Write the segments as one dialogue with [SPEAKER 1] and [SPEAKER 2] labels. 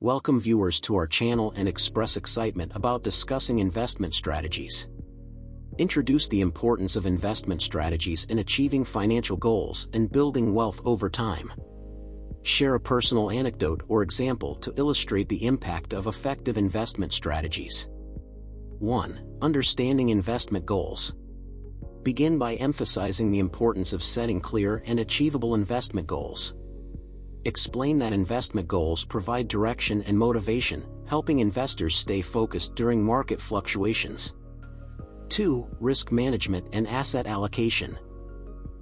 [SPEAKER 1] Welcome viewers to our channel and express excitement about discussing investment strategies. Introduce the importance of investment strategies in achieving financial goals and building wealth over time. Share a personal anecdote or example to illustrate the impact of effective investment strategies. 1. Understanding investment goals. Begin by emphasizing the importance of setting clear and achievable investment goals. Explain that investment goals provide direction and motivation, helping investors stay focused during market fluctuations. 2. Risk management and asset allocation.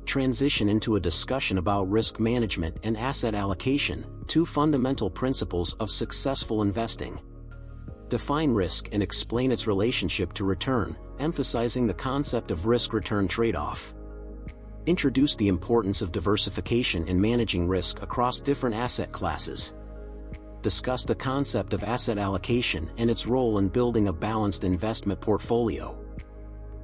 [SPEAKER 1] Transition into a discussion about risk management and asset allocation, two fundamental principles of successful investing. Define risk and explain its relationship to return, emphasizing the concept of risk-return trade-off. Introduce the importance of diversification in managing risk across different asset classes. Discuss the concept of asset allocation and its role in building a balanced investment portfolio.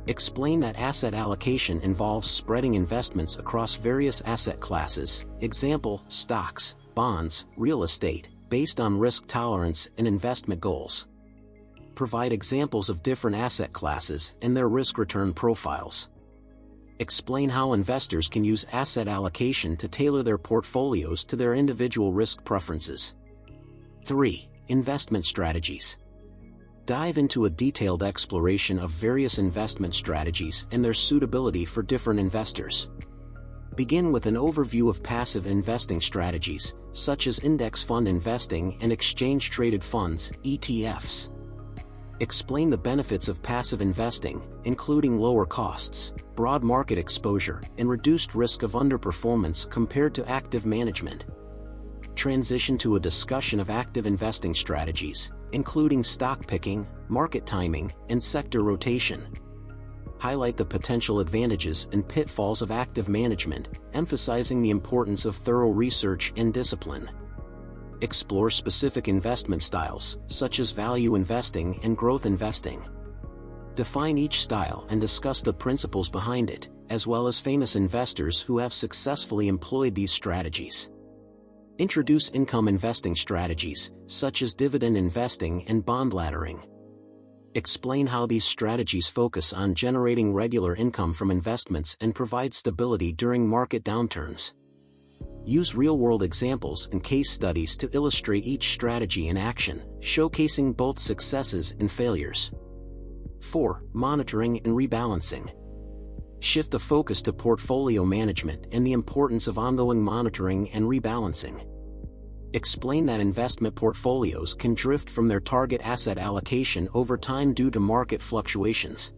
[SPEAKER 1] Explain that asset allocation involves spreading investments across various asset classes, example, stocks, bonds, real estate, based on risk tolerance and investment goals. Provide examples of different asset classes and their risk-return profiles. Explain how investors can use asset allocation to tailor their portfolios to their individual risk preferences. 3. Investment strategies. Dive into a detailed exploration of various investment strategies and their suitability for different investors. Begin with an overview of passive investing strategies, such as index fund investing and exchange-traded funds, ETFs. Explain the benefits of passive investing, including lower costs, broad market exposure, and reduced risk of underperformance compared to active management. Transition to a discussion of active investing strategies, including stock picking, market timing, and sector rotation. Highlight the potential advantages and pitfalls of active management, emphasizing the importance of thorough research and discipline. Explore specific investment styles, such as value investing and growth investing. Define each style and discuss the principles behind it, as well as famous investors who have successfully employed these strategies. Introduce income investing strategies, such as dividend investing and bond laddering. Explain how these strategies focus on generating regular income from investments and provide stability during market downturns. Use real-world examples and case studies to illustrate each strategy in action, showcasing both successes and failures. 4. Monitoring and rebalancing. Shift the focus to portfolio management and the importance of ongoing monitoring and rebalancing. Explain that investment portfolios can drift from their target asset allocation over time due to market fluctuations.